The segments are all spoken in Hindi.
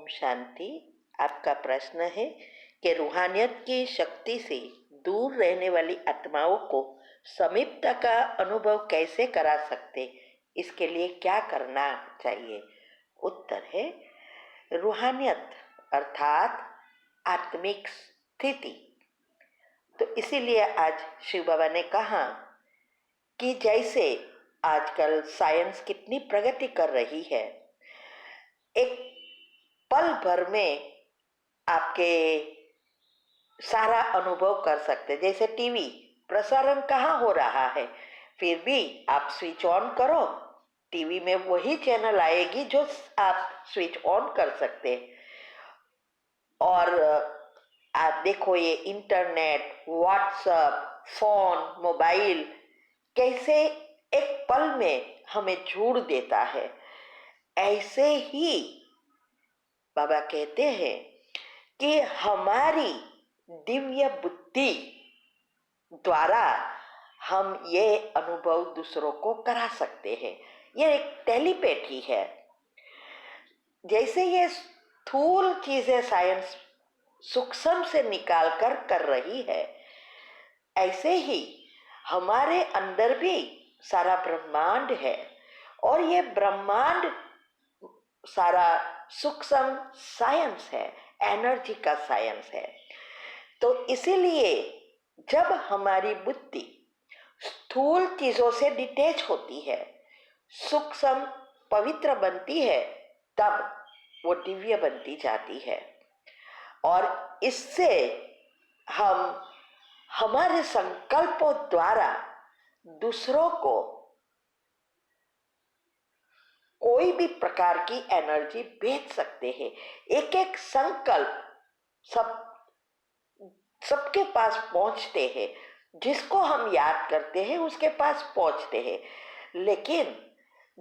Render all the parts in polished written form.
ओम शांति। आपका प्रश्न है कि रूहानियत की शक्ति से दूर रहने वाली आत्माओं को समीपता का अनुभव कैसे करा सकते, इसके लिए क्या करना चाहिए। उत्तर है, रूहानियत अर्थात आत्मिक स्थिति। तो इसीलिए आज शिव बाबा ने कहा कि जैसे आजकल साइंस कितनी प्रगति कर रही है, एक पल भर में आपके सारा अनुभव कर सकते। जैसे टीवी प्रसारण कहाँ हो रहा है, फिर भी आप स्विच ऑन करो, टीवी में वही चैनल आएगी जो आप स्विच ऑन कर सकते। और आप देखो, ये इंटरनेट, व्हाट्सएप, फोन, मोबाइल कैसे एक पल में हमें जोड़ देता है। ऐसे ही बाबा कहते हैं कि हमारी दिव्य बुद्धि द्वारा हम ये अनुभव दूसरों को करा सकते हैं। ये एक टेलीपैथी है। जैसे ये स्थूल चीजें साइंस सूक्ष्म से निकाल कर रही है, ऐसे ही हमारे अंदर भी सारा ब्रह्मांड है और ये ब्रह्मांड सारा सूक्ष्म साइंस है, एनर्जी का साइंस है। तो इसीलिए जब हमारी बुद्धि स्थूल चीजों से डिटैच होती है, सूक्ष्म पवित्र बनती है, तब वो दिव्य बनती जाती है। और इससे हम हमारे संकल्पों द्वारा दूसरों को कोई भी प्रकार की एनर्जी भेज सकते हैं। एक एक संकल्प सबके पास पहुंचते हैं। जिसको हम याद करते हैं उसके पास पहुंचते हैं। लेकिन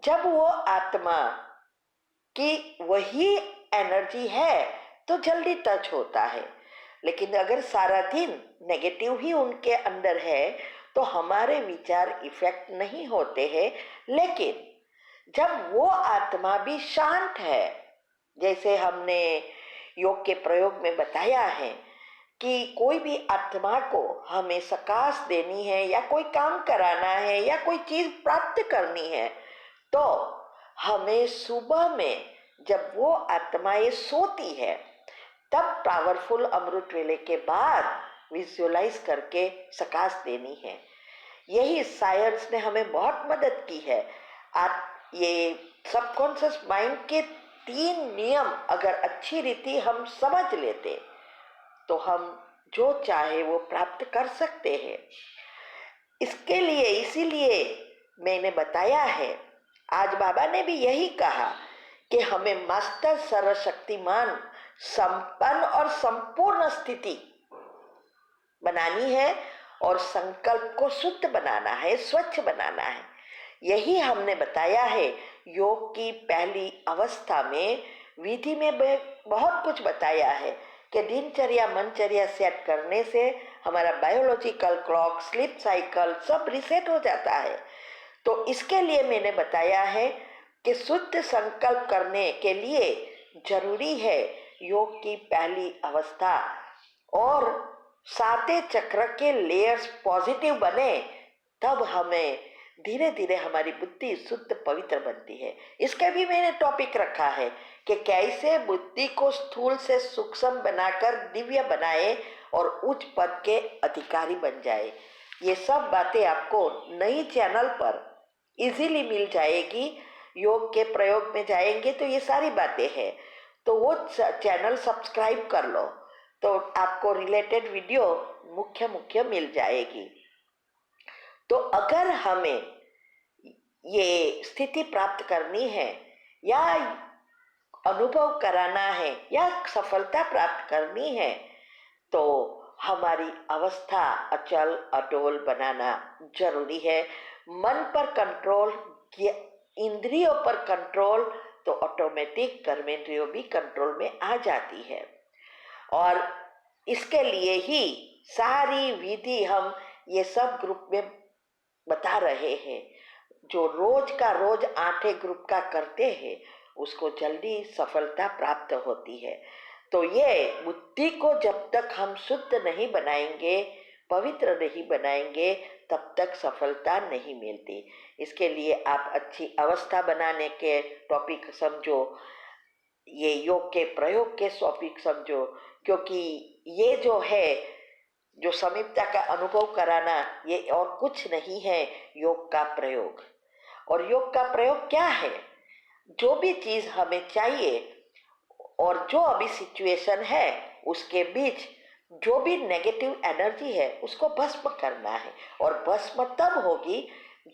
जब वो आत्मा की वही एनर्जी है तो जल्दी टच होता है। लेकिन अगर सारा दिन नेगेटिव ही उनके अंदर है तो हमारे विचार इफेक्ट नहीं होते हैं। लेकिन जब वो आत्मा भी शांत है, जैसे हमने योग के प्रयोग में बताया है कि कोई भी आत्मा को हमें सकाश देनी है या कोई काम कराना है या कोई चीज प्राप्त करनी है, तो हमें सुबह में जब वो आत्माएं सोती है तब पावरफुल अमृत वेले के बाद विजुअलाइज करके सकाश देनी है। यही साइंस ने हमें बहुत मदद की है। ये सबकॉन्शियस माइंड के 3 नियम अगर अच्छी रीति हम समझ लेते तो हम जो चाहे वो प्राप्त कर सकते हैं। इसके लिए इसीलिए मैंने बताया है, आज बाबा ने भी यही कहा कि हमें मास्टर सर्वशक्तिमान संपन्न और संपूर्ण स्थिति बनानी है और संकल्प को शुद्ध बनाना है, स्वच्छ बनाना है। यही हमने बताया है। योग की पहली अवस्था में विधि में बहुत कुछ बताया है कि दिनचर्या मनचर्या सेट करने से हमारा बायोलॉजिकल क्लॉक, स्लीप साइकिल सब रिसेट हो जाता है। तो इसके लिए मैंने बताया है कि शुद्ध संकल्प करने के लिए जरूरी है योग की पहली अवस्था और 7 चक्र के लेयर्स पॉजिटिव बने, तब हमें धीरे धीरे हमारी बुद्धि शुद्ध पवित्र बनती है। इसका भी मैंने टॉपिक रखा है कि कैसे बुद्धि को स्थूल से सूक्ष्म बनाकर दिव्य बनाए और उच्च पद के अधिकारी बन जाए। ये सब बातें आपको नई चैनल पर इजीली मिल जाएगी। योग के प्रयोग में जाएंगे तो ये सारी बातें हैं, तो वो चैनल सब्सक्राइब कर लो तो आपको रिलेटेड वीडियो मुख्य मिल जाएगी। तो अगर हमें ये स्थिति प्राप्त करनी है या अनुभव कराना है या सफलता प्राप्त करनी है, तो हमारी अवस्था अचल अटोल बनाना जरूरी है। मन पर कंट्रोल, इंद्रियों पर कंट्रोल, तो ऑटोमेटिक कर्मेंद्रियों भी कंट्रोल में आ जाती है। और इसके लिए ही सारी विधि हम ये सब ग्रुप में बता रहे हैं। जो रोज का रोज 8 ग्रुप का करते हैं उसको जल्दी सफलता प्राप्त होती है। तो ये बुद्धि को जब तक हम शुद्ध नहीं बनाएंगे, पवित्र नहीं बनाएंगे, तब तक सफलता नहीं मिलती। इसके लिए आप अच्छी अवस्था बनाने के टॉपिक समझो, ये योग के प्रयोग के टॉपिक समझो, क्योंकि ये जो है, जो समीपता का अनुभव कराना, ये और कुछ नहीं है, योग का प्रयोग। और योग का प्रयोग क्या है? जो भी चीज हमें चाहिए और जो अभी सिचुएशन है उसके बीच जो भी नेगेटिव एनर्जी है उसको भस्म करना है। और भस्म तब होगी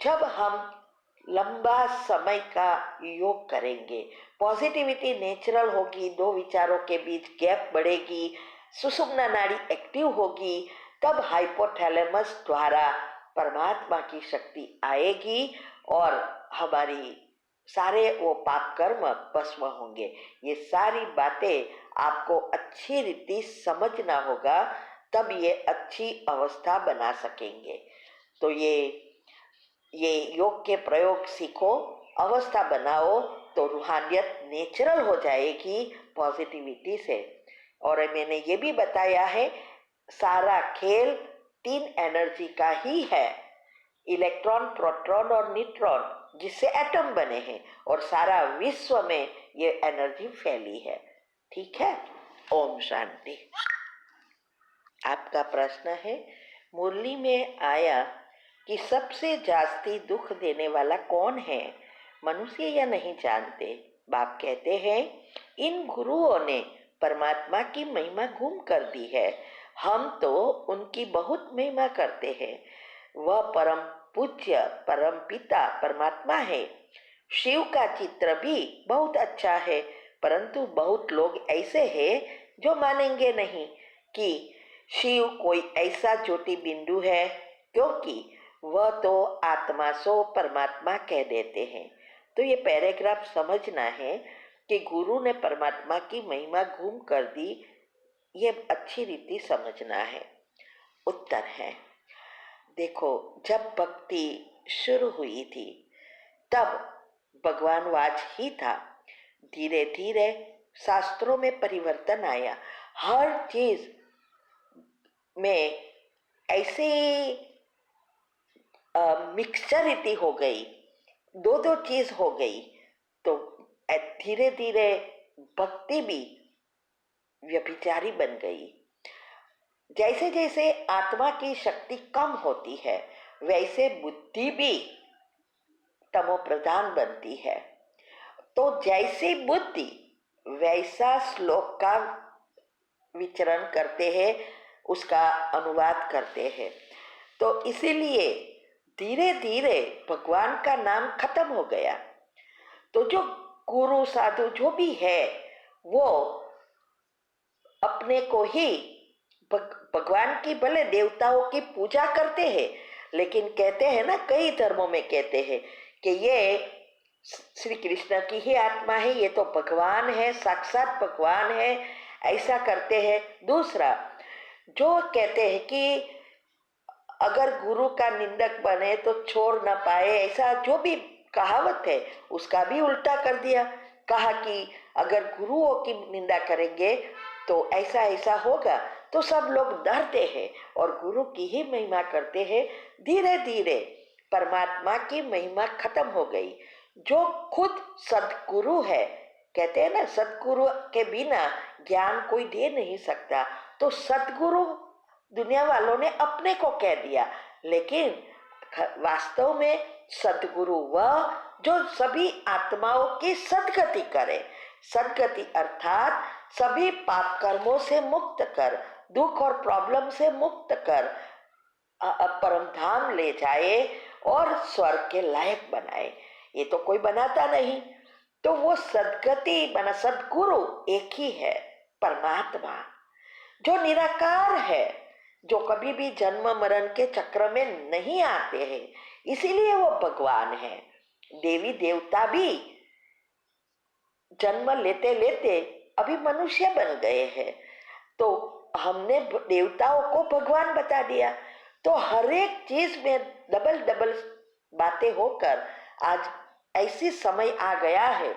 जब हम लंबा समय का योग करेंगे। पॉजिटिविटी नेचुरल होगी, दो विचारों के बीच गैप बढ़ेगी, सुषुम्ना नाड़ी एक्टिव होगी, तब हाइपोथैलेमस द्वारा परमात्मा की शक्ति आएगी और हमारी सारे वो पाप कर्म भस्म होंगे। ये सारी बातें आपको अच्छी रीति समझना होगा, तब ये अच्छी अवस्था बना सकेंगे। तो ये योग के प्रयोग सीखो, अवस्था बनाओ, तो रूहानियत नेचुरल हो जाएगी पॉजिटिविटी से। और मैंने ये भी बताया है, सारा खेल 3 एनर्जी का ही है, इलेक्ट्रॉन, प्रोटॉन और न्यूट्रॉन, जिससे एटम बने हैं, और सारा विश्व में ये एनर्जी फैली है। ठीक है, ओम शांति। आपका प्रश्न है, मुरली में आया कि सबसे जास्ती दुख देने वाला कौन है, मनुष्य या नहीं जानते। बाप कहते हैं, इन गुरुओं ने परमात्मा की महिमा गुम कर दी है, हम तो उनकी बहुत महिमा करते हैं। वह परम पूज्य परम पिता परमात्मा है। शिव का चित्र भी बहुत अच्छा है, परंतु बहुत लोग ऐसे हैं जो मानेंगे नहीं कि शिव कोई ऐसा ज्योति बिंदु है, क्योंकि वह तो आत्मा सो परमात्मा कह देते हैं। तो ये पैराग्राफ समझना है कि गुरु ने परमात्मा की महिमा गुम कर दी, ये अच्छी रीति समझना है। उत्तर है, देखो, जब भक्ति शुरू हुई थी तब भगवानवाद ही था। धीरे धीरे शास्त्रों में परिवर्तन आया, हर चीज में ऐसी मिक्सचर रीति हो गई, दो दो चीज हो गई। तो धीरे धीरे भक्ति भी व्यभिचारी बन गई। जैसे जैसे आत्मा की शक्ति कम होती है, वैसे बुद्धि भी तमो प्रधान बनती है। तो जैसी बुद्धि वैसा श्लोक का विचरण करते हैं, उसका अनुवाद करते हैं। तो इसीलिए धीरे धीरे भगवान का नाम खत्म हो गया। तो जो गुरु साधु जो भी है, वो अपने को ही भगवान की, भले देवताओं की पूजा करते हैं, लेकिन कहते हैं ना, कई धर्मों में कहते हैं कि ये श्री कृष्ण की ही आत्मा है, ये तो भगवान है, साक्षात भगवान है, ऐसा करते हैं। दूसरा जो कहते हैं कि अगर गुरु का निंदक बने तो छोड़ न पाए, ऐसा जो भी कहावत है उसका भी उल्टा कर दिया। कहा कि अगर गुरुओं की निंदा करेंगे तो ऐसा ऐसा होगा। तो सब लोग डरते हैं और गुरु की ही महिमा करते हैं। धीरे धीरे परमात्मा की महिमा खत्म हो गई। जो खुद सदगुरु है, कहते हैं ना, सदगुरु के बिना ज्ञान कोई दे नहीं सकता। तो सदगुरु दुनिया वालों ने अपने को कह दिया, लेकिन वास्तव में सदगुरु वह जो सभी आत्माओं की सदगति करे। सदगति अर्थात सभी पाप कर्मों से मुक्त कर, दुख और प्रॉब्लम से मुक्त कर परम धाम ले जाए और स्वर्ग के लायक बनाए। ये तो कोई बनाता नहीं। तो वो सदगति बना, सदगुरु एक ही है, परमात्मा जो निराकार है, जो कभी भी जन्म मरण के चक्र में नहीं आते हैं, इसीलिए वो भगवान है। देवी देवता भी जन्म लेते लेते अभी मनुष्य बन गए हैं, तो हमने देवताओं को भगवान बता दिया। तो हर एक चीज में डबल डबल बातें होकर आज ऐसी समय आ गया है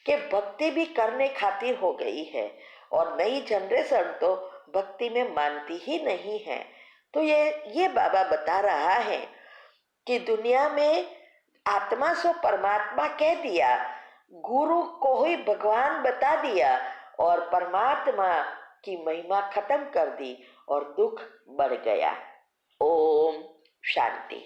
कि भक्ति भी करने खातिर हो गई है और नई जनरेशन तो भक्ति में मानती ही नहीं है। तो ये बाबा बता रहा है कि दुनिया में आत्मा सो परमात्मा कह दिया, गुरु को ही भगवान बता दिया और परमात्मा की महिमा खत्म कर दी और दुख बढ़ गया। ओम शांति।